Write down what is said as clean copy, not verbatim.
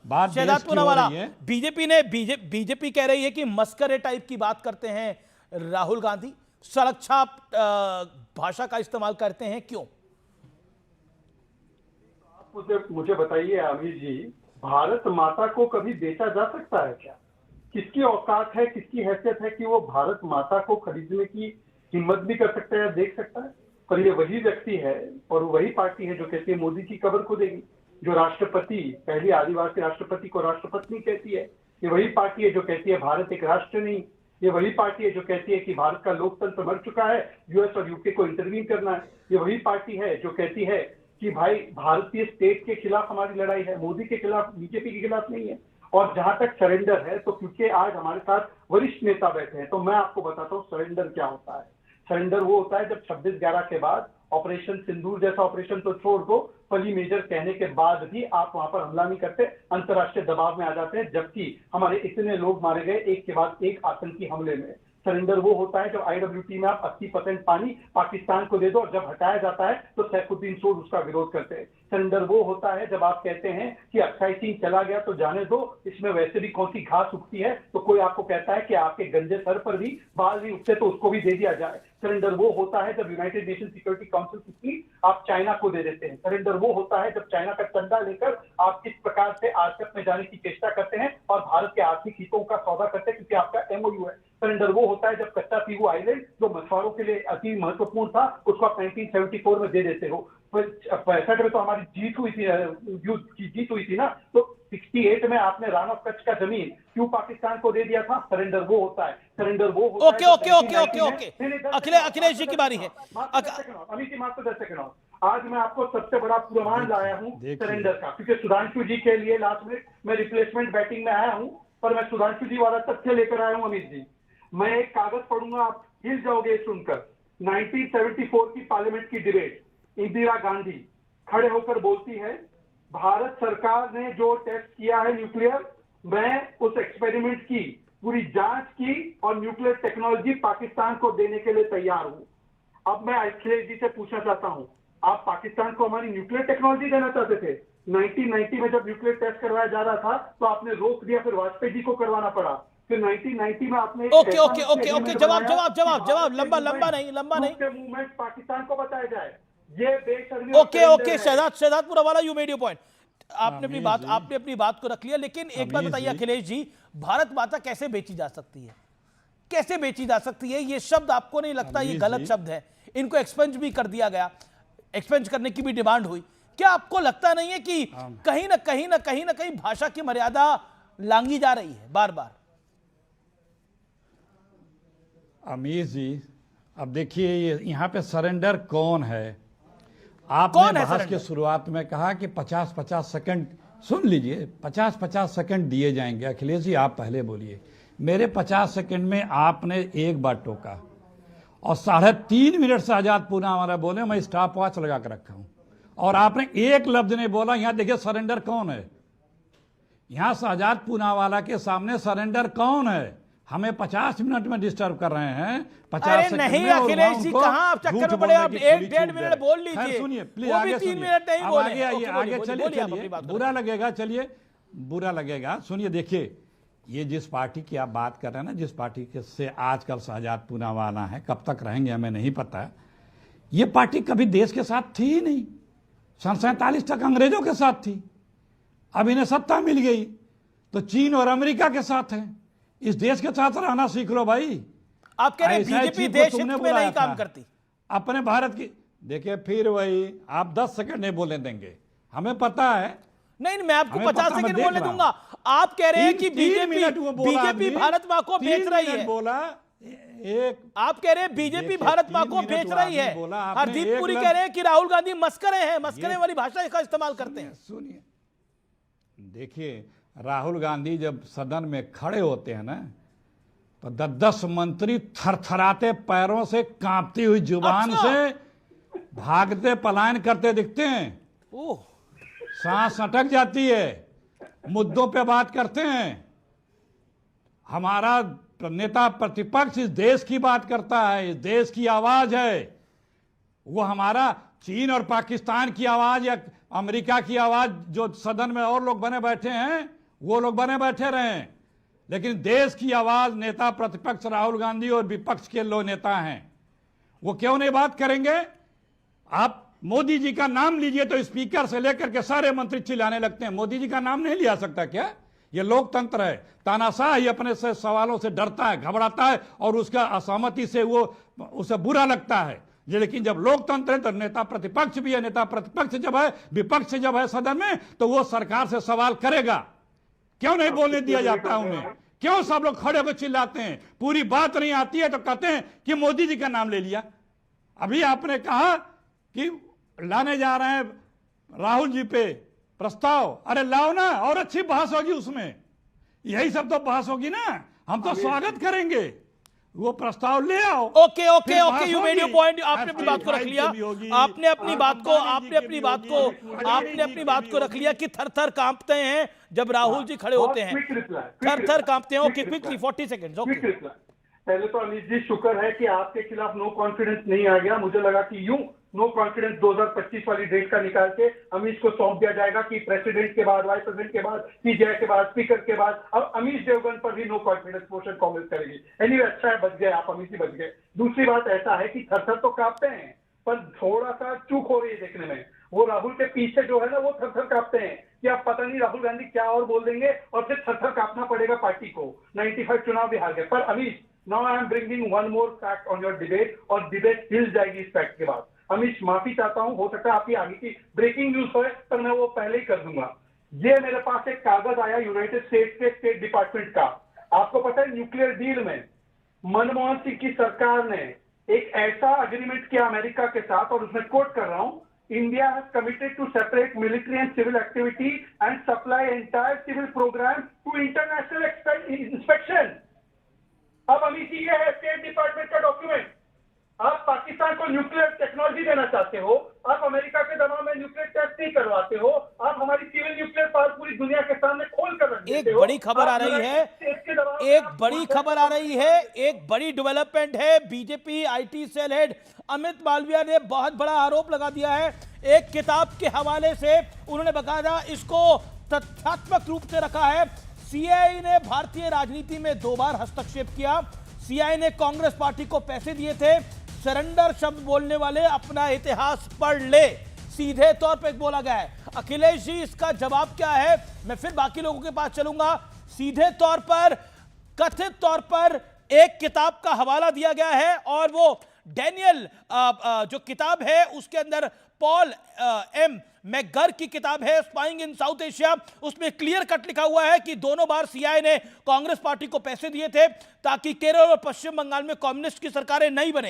बात शहजाद देश की हो पूनावाला, रही है। बीजेपी कह रही है कि मस्करे टाइप की बात करते हैं राहुल गांधी, सड़क छाप भाषा का इस्तेमाल करते हैं, क्यों? मुझे बताइए आमिर जी, भारत माता को कभी बेचा जा सकता है क्या? किसकी औकात है, किसकी हैसियत है कि वो भारत माता को खरीदने की हिम्मत भी कर सकता है, देख सकता है? पर ये वही व्यक्ति है और वही पार्टी है जो कहती है मोदी की कब्र खोदेगी, जो राष्ट्रपति, पहली आदिवासी राष्ट्रपति को राष्ट्रपत्नी कहती है। ये वही पार्टी है जो कहती है भारत एक राष्ट्र नहीं। ये वही पार्टी है जो कहती है कि भारत का लोकतंत्र मर चुका है, यूएस और यूके को इंटरवीन करना है। ये वही पार्टी है जो कहती है कि भाई भारतीय स्टेट के खिलाफ हमारी लड़ाई है, मोदी के खिलाफ, बीजेपी के खिलाफ नहीं है। और जहां तक सरेंडर है, तो क्योंकि आज हमारे साथ वरिष्ठ नेता बैठे हैं, तो मैं आपको बताता हूँ सरेंडर क्या होता है। सरेंडर वो होता है जब 26/11 के बाद ऑपरेशन सिंदूर जैसा ऑपरेशन तो छोड़ दो, फली मेजर कहने के बाद भी आप वहां पर हमला नहीं करते, अंतर्राष्ट्रीय दबाव में आ जाते हैं, जबकि हमारे इतने लोग मारे गए एक के बाद एक आतंकी हमले में। सरेंडर वो होता है जब आईडब्ल्यूटी में आप 80% पानी पाकिस्तान को दे दो और जब हटाया जाता है तो सैफुद्दीन सोड उसका विरोध करते हैं। सरेंडर वो होता है जब आप कहते हैं कि अक्षय सिंह चला गया तो जाने दो, इसमें वैसे भी कौन सी घास उगती है, तो कोई आपको कहता है कि आपके गंजे सर पर भी बाल नहीं उगते तो उसको भी दे दिया जाए। सरेंडर वो होता है जब यूनाइटेड नेशन सिक्योरिटी काउंसिल की सीट आप चाइना को दे देते हैं। सरेंडर वो होता है जब चाइना का चंदा लेकर आप किस प्रकार से आरसीईपी में जाने की चेष्टा करते हैं और भारत के आर्थिक हितों का सौदा करते हैं क्योंकि आपका एमओयू है। सरेंडर वो होता है जब कच्चा पीहू आइलैंड जो मछुआरों के लिए अति महत्वपूर्ण था उसको आप 1974 में दे देते हो। 65 में तो हमारी जीत हुई थी, युद्ध की जीत हुई थी ना, तो 68 में आपने रान ऑफ कच्छ का जमीन क्यों पाकिस्तान को दे दिया था? सरेंडर वो होता है। सरेंडर वो होता ओके है okay okay okay okay, Akhilesh ji की बारी है। अमित जी मात्र 10 सेकंड। आज मैं आपको सबसे बड़ा प्रमाण लाया हूँ सरेंडर का, क्योंकि सुधांशु जी के लिए लास्ट मिनट में रिप्लेसमेंट बैटिंग में आया हूँ, पर मैं सुधांशु जी वाला तथ्य लेकर आया हूँ। अमित जी, मैं एक कागज पढ़ूंगा, आप हिल जाओगे सुनकर। 1974 की पार्लियामेंट की डिबेट, इंदिरा गांधी खड़े होकर बोलती है, भारत सरकार ने जो टेस्ट किया है न्यूक्लियर, मैं उस एक्सपेरिमेंट की पूरी जांच की और न्यूक्लियर टेक्नोलॉजी पाकिस्तान को देने के लिए तैयार हूं। अब मैं अखिलेश जी से पूछना चाहता हूं, आप पाकिस्तान को हमारी न्यूक्लियर टेक्नोलॉजी देना चाहते थे? 1990 में जब न्यूक्लियर टेस्ट करवाया जा रहा था तो आपने रोक दिया, फिर वाजपेयी जी को करवाना पड़ा। फिर 1990 में आपने ओके ओके ओके ओके, जवाब लंबा नहीं मूवमेंट पाकिस्तान को बताया जाए। ये बेशर्मी okay okay, Shehzad Poonawalla, you made your point. आपने अपनी बात को रख लिया, लेकिन एक बात बताइए अखिलेश जी, भारत माता कैसे बेची जा सकती है? कैसे बेची जा सकती है? ये शब्द आपको नहीं लगता ये गलत शब्द है? इनको एक्सपेंज भी कर दिया गया, एक्सपेंज करने की भी डिमांड हुई। क्या आपको लगता नहीं है कि कहीं ना कहीं भाषा की मर्यादा लांघी जा रही है बार बार? अमीर जी, अब देखिए ये यहाँ पे सरेंडर कौन है? आपने बहस के शुरुआत में कहा कि 50-50 सेकंड, सुन लीजिए, 50-50 सेकंड दिए जाएंगे। अखिलेश जी आप पहले बोलिए। मेरे 50 सेकंड में आपने एक बार टोका और 3.5 मिनट से आजाद पूनावाला बोले, मैं स्टॉप वॉच लगा कर रखा हूं और आपने एक लफ्ज नहीं बोला। यहां देखिए सरेंडर कौन है? यहां आजाद पूनावाला के सामने सरेंडर कौन है? हमें 50 मिनट में डिस्टर्ब कर रहे हैं। 50 सेकंड नहीं में अखिलेश जी, कहां आप चक्कर में पड़े? आप 1-1.5 मिनट बोल लीजिए। सुनिए प्लीज, वो भी आगे 3 मिनट नहीं बोले। आगे आइए, आगे चलिए, बुरा लगेगा, चलिए बुरा लगेगा। सुनिए, देखिए ये जिस पार्टी की आप बात कर रहे हैं ना, जिस पार्टी के से आजकल शहजाद पूनावाला है, कब तक रहेंगे हमें नहीं पता। ये पार्टी कभी देश के साथ थी ही नहीं। 47 तक अंग्रेजों के साथ थी, अब इन्हें सत्ता मिल गई तो चीन और अमेरिका के साथ है। इस देश के साथ रहना सीख लो भाई। आप कह रहे हैं बीजेपी देश हित में नहीं काम करती, अपने भारत की। देखिए फिर वही, आप 10 सेकंड नहीं बोलने देंगे, हमें पता है। नहीं, मैं आपको 50 सेकंड बोलने दूंगा। आप कह रहे हैं कि बीजेपी भारत मां को बेच रही है। बोला एक, आप कह रहे हैं बीजेपी भारत मां को बेच रही है। हरदीप पुरी कह रहे हैं कि राहुल गांधी मस्करे हैं, मस्करे वाली भाषा का इस्तेमाल करते हैं। सुनिए, देखिए राहुल गांधी जब सदन में खड़े होते हैं ना, तो 10 मंत्री थरथराते पैरों से, कांपती हुई जुबान से भागते पलायन करते दिखते हैं। सांस अटक जाती है, मुद्दों पे बात करते हैं। हमारा नेता प्रतिपक्ष इस देश की बात करता है, इस देश की आवाज है। वो हमारा चीन और पाकिस्तान की आवाज या अमेरिका की आवाज जो सदन में और लोग बने बैठे हैं वो लोग बने बैठे रहे, लेकिन देश की आवाज नेता प्रतिपक्ष राहुल गांधी और विपक्ष के लोग नेता हैं, वो क्यों नहीं बात करेंगे? आप मोदी जी का नाम लीजिए तो स्पीकर से लेकर के सारे मंत्री चिल्लाने लगते हैं। मोदी जी का नाम नहीं लिया सकता क्या? ये लोकतंत्र है। तानाशाह ही अपने से सवालों से डरता है, घबराता है और उसका असहमति से वो उसे बुरा लगता है। लेकिन जब लोकतंत्र है तो नेता प्रतिपक्ष भी है, नेता प्रतिपक्ष जब है, विपक्ष जब है सदन में, तो वो सरकार से सवाल करेगा। क्यों नहीं बोलने दिया जाता उन्हें? क्यों सब लोग खड़े होकर चिल्लाते हैं? पूरी बात नहीं आती है तो कहते हैं कि मोदी जी का नाम ले लिया। अभी आपने कहा कि लाने जा रहे हैं राहुल जी पे प्रस्ताव, अरे लाओ ना, और अच्छी बहस होगी उसमें, यही सब तो बहस होगी ना। हम तो स्वागत करेंगे, वो प्रस्ताव ले आओ। Okay okay okay, you made your point. आपने अपनी बात को रख लिया, आपने अपनी बात को रख लिया कि थर थर कांपते हैं जब राहुल जी खड़े होते हैं, थर थर कांपते हैं। Okay, quickly 40 seconds. ओके, पहले तो अमित जी शुक्र है कि आपके खिलाफ नो कॉन्फिडेंस नहीं आ गया। मुझे लगा कि यूं नो कॉन्फिडेंस 2025 वाली डेट का निकाल के अमीश को सौंप दिया जाएगा कि प्रेसिडेंट के बाद, वाइस प्रेसिडेंट के बाद, पीजीआई के बाद, स्पीकर के बाद अब अमीश देवगन पर भी नो कॉन्फिडेंस मोशन कांग्रेस करेगी। एनीवे, अच्छा है बच गए आप, अमीश जी बच गए। दूसरी बात ऐसा है कि थर-थर तो कांपते हैं, पर थोड़ा सा चूक हो रही है देखने में। वो राहुल के पीछे जो है ना, वो थर-थर कांपते हैं कि अब पता नहीं राहुल गांधी क्या और बोल देंगे और फिर थर-थर कांपना पड़ेगा पार्टी को। 95 चुनाव भी हार गए। पर Amish, now I am bringing one more fact on your debate, और डिबेट हिल जाएगी इस फैक्ट के बाद। अमीश, माफी चाहता हूं, हो सकता है आपकी आगे की ब्रेकिंग न्यूज हो, पर मैं वो पहले ही कर दूंगा। ये मेरे पास एक कागज आया यूनाइटेड स्टेट्स के स्टेट डिपार्टमेंट का। आपको पता है न्यूक्लियर डील में मनमोहन सिंह की सरकार ने एक ऐसा अग्रीमेंट किया अमेरिका के साथ, और उसमें कोट कर रहा हूं, India has committed to separate military and civil activity and supply entire civil program to international inspection. अब अमीश जी, ये है स्टेट डिपार्टमेंट का डॉक्यूमेंट। आप पाकिस्तान को न्यूक्लियर टेक्नोलॉजी देना चाहते हो, आप अमेरिका के दबाव में न्यूक्लियर टेस्ट नहीं करवाते हो, आप हमारी सिविल न्यूक्लियर पावर पूरी दुनिया के सामने खोल कर रख देते हो। एक बड़ी खबर आ रही है, एक बड़ी डेवलपमेंट है। BJP IT cell head Amit Malviya ने बहुत बड़ा आरोप लगा दिया है। एक किताब के हवाले से उन्होंने बकायदा इसको तथ्यात्मक रूप से रखा है। सीआईए ने भारतीय राजनीति में 2 बार हस्तक्षेप किया। सीआईए ने कांग्रेस पार्टी को पैसे दिए थे। सरेंडर शब्द बोलने वाले अपना इतिहास पढ़ ले, सीधे तौर पे बोला गया है। अखिलेश जी, इसका जवाब क्या है? मैं फिर बाकी लोगों के पास चलूंगा। सीधे तौर पर, कथित तौर पर एक किताब का हवाला दिया गया है, और वो डैनियल जो किताब है उसके अंदर पॉल एम मैकगर की किताब है, स्पाइंग इन साउथ एशिया। उसमें क्लियर कट लिखा हुआ है कि दोनों बार सीआईए ने कांग्रेस पार्टी को पैसे दिए थे ताकि केरल और पश्चिम बंगाल में कम्युनिस्ट की सरकारें नहीं बने।